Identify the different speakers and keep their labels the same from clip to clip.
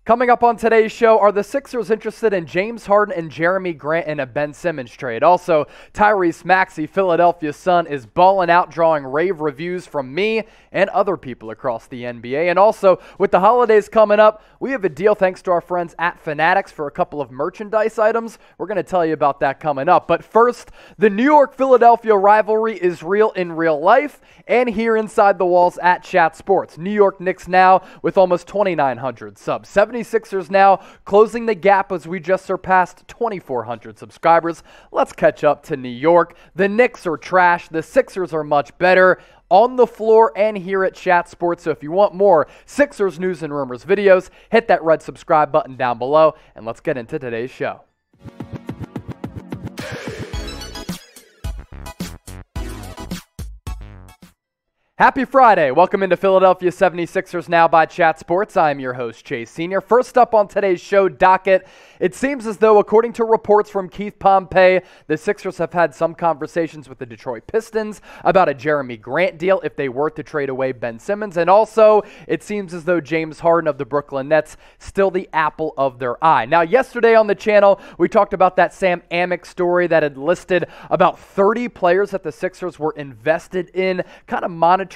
Speaker 1: Coming up on today's show, are the Sixers interested in James Harden and Jerami Grant in a Ben Simmons trade? Also, Tyrese Maxey, Philadelphia Sun, is balling out, drawing rave reviews from me and other people across the NBA. And also, with the holidays coming up, we have a deal thanks to our friends at Fanatics for a couple of merchandise items. We're going to tell you about that coming up. But first, the New York-Philadelphia rivalry is real in real life and here inside the walls at Chat Sports. New York Knicks now with almost 2,900 subs. 76ers now closing the gap as we just surpassed 2,400 subscribers. Let's catch up to New York. The Knicks are trash. The Sixers are much better on the floor and here at Chat Sports. So if you want more Sixers news and rumors videos, hit that red subscribe button down below and let's get into today's show. Happy Friday. Welcome into Philadelphia 76ers Now by Chat Sports. I'm your host, Chase Sr. First up on today's show docket, it seems as though, according to reports from Keith Pompey, the Sixers have had some conversations with the Detroit Pistons about a Jerami Grant deal if they were to trade away Ben Simmons. And also, it seems as though James Harden of the Brooklyn Nets still the apple of their eye. Now, yesterday on the channel, we talked about that Amick story that had listed about 30 players that the Sixers were invested in, kind of monitoring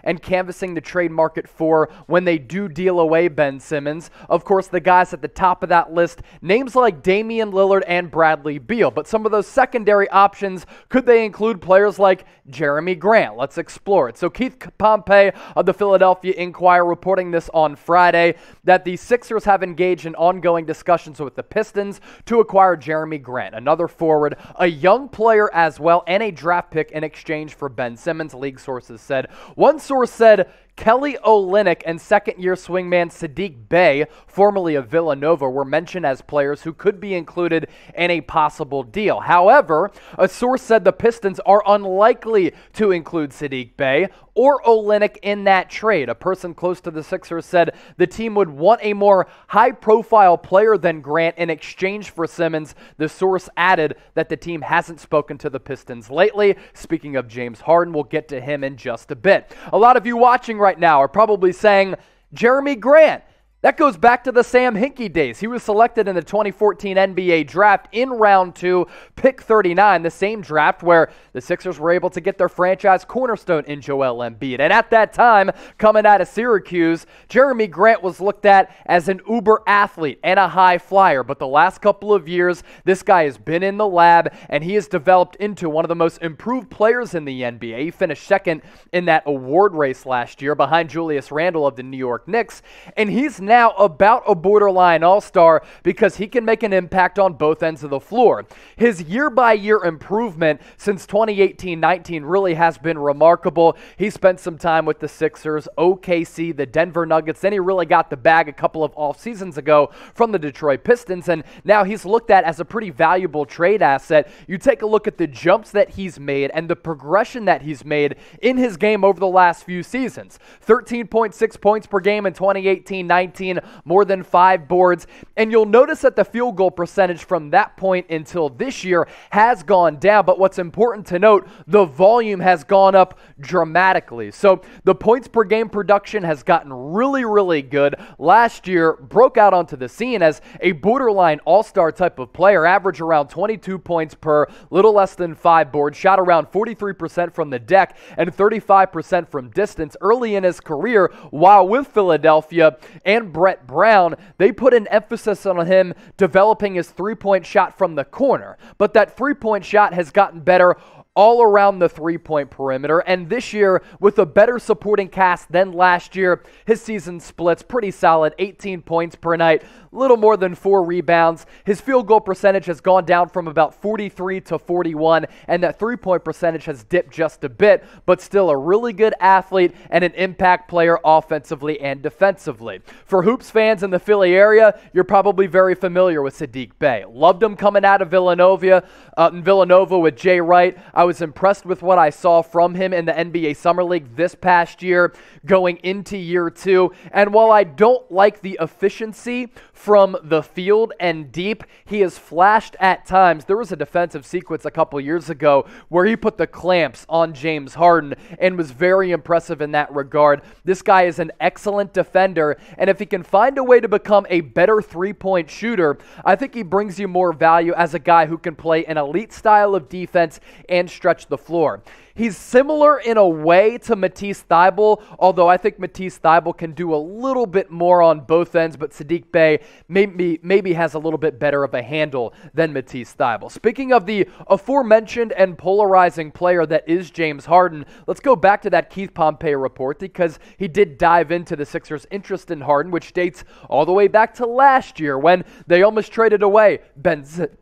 Speaker 1: and canvassing the trade market for when they do deal away Ben Simmons. Of course, the guys at the top of that list, names like Damian, Lillard, and Bradley Beal. But some of those secondary options, could they include players like Jerami Grant? Let's explore it. So Keith Pompey of the Philadelphia Inquirer reporting this on Friday, that the Sixers have engaged in ongoing discussions with the Pistons to acquire Jerami Grant, another forward, a young player as well, and a draft pick in exchange for Ben Simmons, league sources said. One source said Kelly Olynyk and second-year swingman Saddiq Bey, formerly of Villanova, were mentioned as players who could be included in a possible deal. However, a source said the Pistons are unlikely to include Saddiq Bey or Olynyk in that trade. A person close to the Sixers said the team would want a more high-profile player than Grant in exchange for Simmons. The source added that the team hasn't spoken to the Pistons lately. Speaking of James Harden, we'll get to him in just a bit. A lot of you watching right now are probably saying, Jerami Grant, that goes back to the Sam Hinkie days. He was selected in the 2014 NBA draft in round 2, pick 39, the same draft where the Sixers were able to get their franchise cornerstone in Joel Embiid. And at that time, coming out of Syracuse, Jerami Grant was looked at as an uber athlete and a high flyer. But the last couple of years, this guy has been in the lab and he has developed into one of the most improved players in the NBA. He finished second in that award race last year behind Julius Randle of the New York Knicks. And he's now about a borderline all-star because he can make an impact on both ends of the floor. His year-by-year improvement since 2018-19 really has been remarkable. He spent some time with the Sixers, OKC, the Denver Nuggets, then he really got the bag a couple of off seasons ago from the Detroit Pistons, and now he's looked at as a pretty valuable trade asset. You take a look at the jumps that he's made and the progression that he's made in his game over the last few seasons. 13.6 points per game in 2018-19, more than 5 boards, and you'll notice that the field goal percentage from that point until this year has gone down, but what's important to note, the volume has gone up dramatically. So the points per game production has gotten really, really good. Last year, broke out onto the scene as a borderline all-star type of player, averaged around 22 points per, little less than 5 boards, shot around 43% from the deck and 35% from distance early in his career, while with Philadelphia and Brett Brown, they put an emphasis on him developing his three-point shot from the corner. But that three-point shot has gotten better all around the three-point perimeter, and this year, with a better supporting cast than last year, his season splits pretty solid, 18 points per night, little more than 4 rebounds. His field goal percentage has gone down from about 43 to 41, and that three-point percentage has dipped just a bit, but still a really good athlete and an impact player offensively and defensively. For Hoops fans in the Philly area, you're probably very familiar with Saddiq Bey. Loved him coming out of Villanova with Jay Wright. I was impressed with what I saw from him in the NBA Summer League this past year going into year 2. And while I don't like the efficiency from the field and deep, he has flashed at times. There was a defensive sequence a couple years ago where he put the clamps on James Harden and was very impressive in that regard. This guy is an excellent defender, and if he can find a way to become a better three-point shooter, I think he brings you more value as a guy who can play an elite style of defense and stretch the floor. He's similar in a way to Matisse Thybulle, although I think Matisse Thybulle can do a little bit more on both ends, but Saddiq Bey maybe has a little bit better of a handle than Matisse Thybulle. Speaking of the aforementioned and polarizing player that is James Harden, let's go back to that Keith Pompey report because he did dive into the Sixers' interest in Harden, which dates all the way back to last year when they almost traded away Ben Simmons,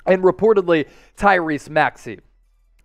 Speaker 1: and reportedly Tyrese Maxey.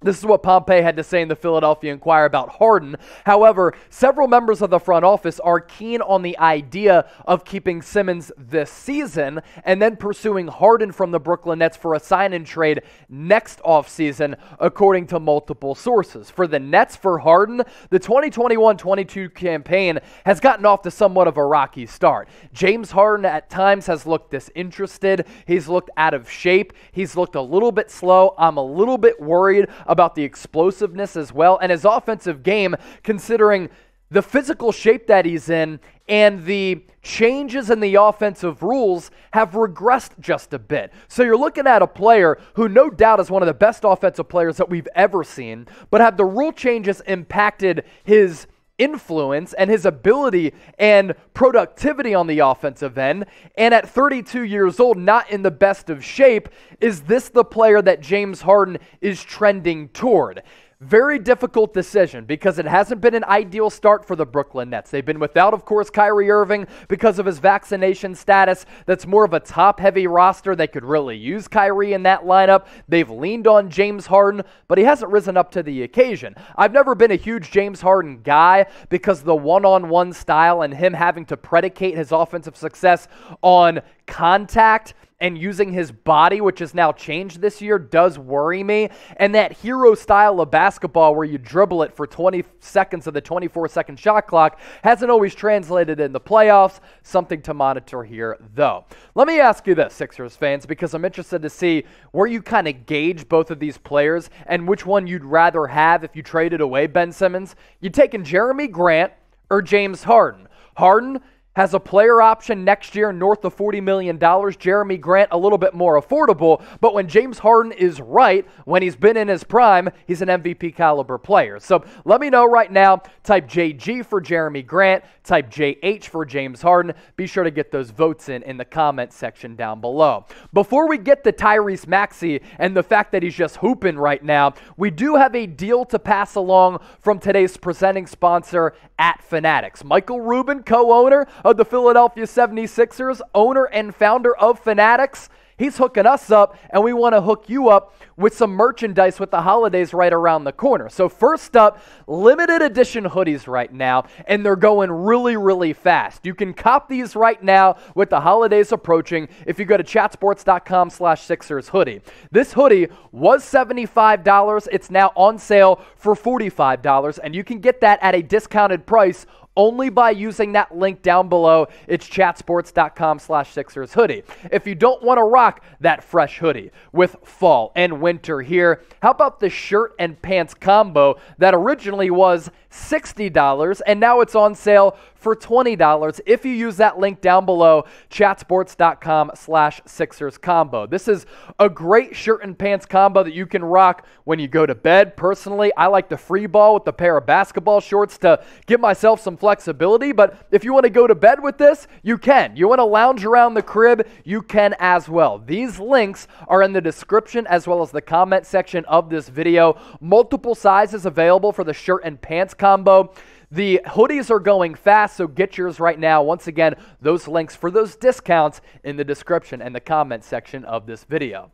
Speaker 1: This is what Pompey had to say in the Philadelphia Inquirer about Harden. However, several members of the front office are keen on the idea of keeping Simmons this season and then pursuing Harden from the Brooklyn Nets for a sign-and trade next offseason, according to multiple sources. For the Nets, for Harden, the 2021-22 campaign has gotten off to somewhat of a rocky start. James Harden at times has looked disinterested. He's looked out of shape. He's looked a little bit slow. I'm a little bit worried about the explosiveness as well, and his offensive game, considering the physical shape that he's in and the changes in the offensive rules have regressed just a bit. So you're looking at a player who no doubt is one of the best offensive players that we've ever seen, but have the rule changes impacted his influence and his ability and productivity on the offensive end, and at 32 years old, not in the best of shape. Is this the player that James Harden is trending toward? Very difficult decision because it hasn't been an ideal start for the Brooklyn Nets. They've been without, of course, Kyrie Irving because of his vaccination status. That's more of a top-heavy roster. They could really use Kyrie in that lineup. They've leaned on James Harden, but he hasn't risen up to the occasion. I've never been a huge James Harden guy because the one-on-one style and him having to predicate his offensive success on contact and using his body, which has now changed this year, does worry me. And that hero style of basketball where you dribble it for 20 seconds of the 24-second shot clock hasn't always translated in the playoffs. Something to monitor here, though. Let me ask you this, Sixers fans, because I'm interested to see where you kind of gauge both of these players and which one you'd rather have if you traded away Ben Simmons. You taking Jerami Grant or James Harden? Harden has a player option next year north of $40 million. Jerami Grant a little bit more affordable, but when James Harden is right, when he's been in his prime, he's an MVP caliber player. So let me know right now. Type JG for Jerami Grant. Type JH for James Harden. Be sure to get those votes in the comment section down below. Before we get to Tyrese Maxey and the fact that he's just hooping right now, we do have a deal to pass along from today's presenting sponsor at Fanatics. Michael Rubin, co-owner of the Philadelphia 76ers, owner and founder of Fanatics. He's hooking us up, and we want to hook you up with some merchandise with the holidays right around the corner. So first up, limited edition hoodies right now, and they're going really, really fast. You can cop these right now with the holidays approaching if you go to chatsports.com/Sixers hoodie. This hoodie was $75. It's now on sale for $45, and you can get that at a discounted price only by using that link down below. It's chatsports.com/Sixers hoodie. If you don't want to rock that fresh hoodie with fall and winter here, how about the shirt and pants combo that originally was $60 and now it's on sale for $20 if you use that link down below, chatsports.com/Sixers combo. This is a great shirt and pants combo that you can rock when you go to bed. Personally, I like the free ball with the pair of basketball shorts to give myself some flexibility, but if you want to go to bed with this, you can. You want to lounge around the crib, you can as well. These links are in the description as well as the comment section of this video. Multiple sizes available for the shirt and pants combo. The hoodies are going fast, so get yours right now. Once again, those links for those discounts in the description and the comment section of this video.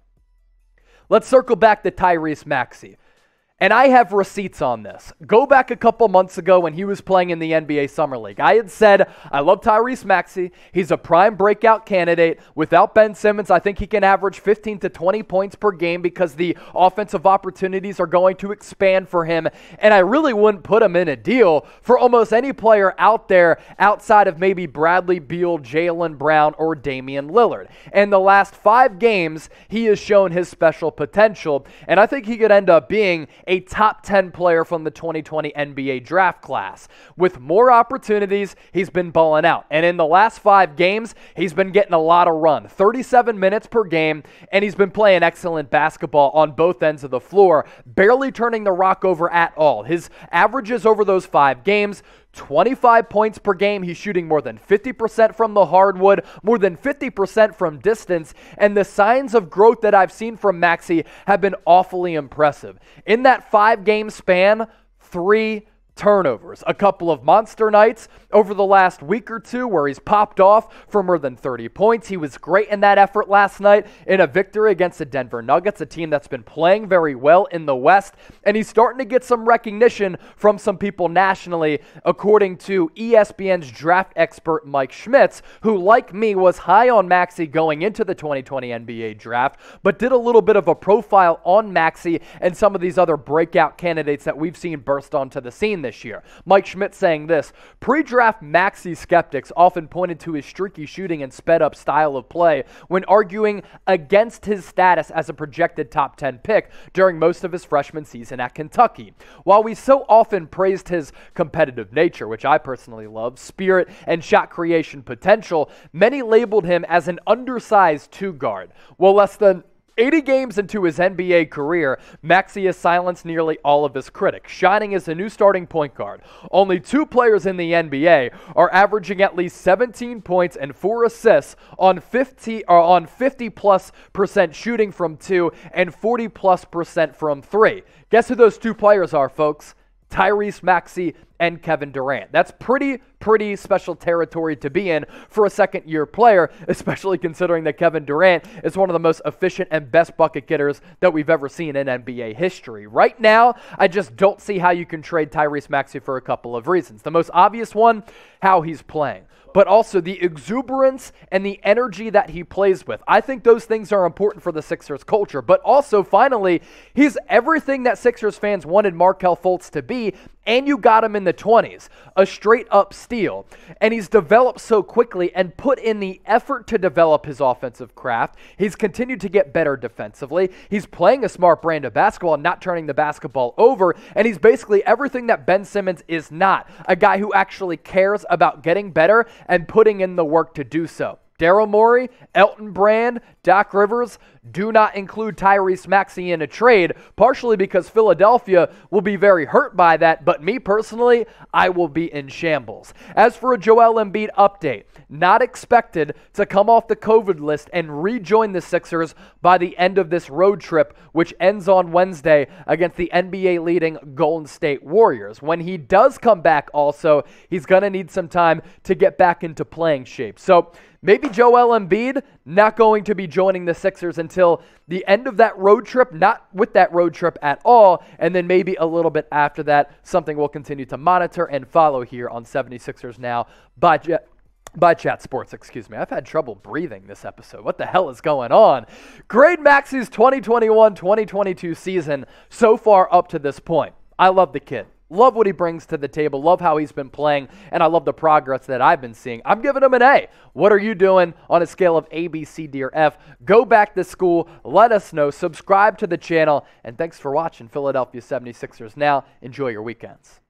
Speaker 1: Let's circle back to Tyrese Maxey. And I have receipts on this. Go back a couple months ago when he was playing in the NBA Summer League. I had said, I love Tyrese Maxey. He's a prime breakout candidate. Without Ben Simmons, I think he can average 15 to 20 points per game because the offensive opportunities are going to expand for him. And I really wouldn't put him in a deal for almost any player out there outside of maybe Bradley Beal, Jaylen Brown, or Damian Lillard. In the last 5 games, he has shown his special potential. And I think he could end up being a top 10 player from the 2020 NBA draft class. With more opportunities, he's been balling out. And in the last 5 games, he's been getting a lot of run, 37 minutes per game, and he's been playing excellent basketball on both ends of the floor, barely turning the rock over at all. His averages over those 5 games, 25 points per game. He's shooting more than 50% from the hardwood, more than 50% from distance, and the signs of growth that I've seen from Maxey have been awfully impressive. In that 5-game span, 3 turnovers, a couple of monster nights over the last week or two where he's popped off for more than 30 points. He was great in that effort last night in a victory against the Denver Nuggets, a team that's been playing very well in the West, and he's starting to get some recognition from some people nationally, according to ESPN's draft expert Mike Schmitz, who, like me, was high on Maxey going into the 2020 NBA draft, but did a little bit of a profile on Maxey and some of these other breakout candidates that we've seen burst onto the scene this year. Mike Schmitz saying this: pre-draft Maxey skeptics often pointed to his streaky shooting and sped-up style of play when arguing against his status as a projected top 10 pick during most of his freshman season at Kentucky. While we so often praised his competitive nature, which I personally love, spirit, and shot creation potential, many labeled him as an undersized 2-guard. Well, less than 80 games into his NBA career, Maxey has silenced nearly all of his critics, shining as a new starting point guard. Only 2 players in the NBA are averaging at least 17 points and 4 assists on 50+% shooting from 2 and 40+% from 3. Guess who those 2 players are, folks? Tyrese Maxey and Kevin Durant. That's pretty special territory to be in for a second-year player, especially considering that Kevin Durant is one of the most efficient and best bucket getters that we've ever seen in NBA history. Right now, I just don't see how you can trade Tyrese Maxey for a couple of reasons. The most obvious one, how he's playing, but also the exuberance and the energy that he plays with. I think those things are important for the Sixers culture, but also, finally, he's everything that Sixers fans wanted Markelle Fultz to be, and you got him in the 20s, a straight-up steal. And he's developed so quickly and put in the effort to develop his offensive craft. He's continued to get better defensively. He's playing a smart brand of basketball and not turning the basketball over, and he's basically everything that Ben Simmons is not, a guy who actually cares about getting better and putting in the work to do so. Daryl Morey, Elton Brand, Doc Rivers do not include Tyrese Maxey in a trade, partially because Philadelphia will be very hurt by that, but me personally, I will be in shambles. As for a Joel Embiid update, not expected to come off the COVID list and rejoin the Sixers by the end of this road trip, which ends on Wednesday against the NBA-leading Golden State Warriors. When he does come back also, he's going to need some time to get back into playing shape. So maybe Joel Embiid not going to be joining the Sixers until the end of that road trip, not with that road trip at all, and then maybe a little bit after that, something we'll continue to monitor and follow here on 76ers Now by Chat Sports. Excuse me. I've had trouble breathing this episode. What the hell is going on? Grade Maxey's 2021-2022 season so far up to this point. I love the kid. Love what he brings to the table. Love how he's been playing, and I love the progress that I've been seeing. I'm giving him an A. What are you doing on a scale of A, B, C, D, or F? Go back to school. Let us know. Subscribe to the channel, and thanks for watching Philadelphia 76ers Now. Enjoy your weekends.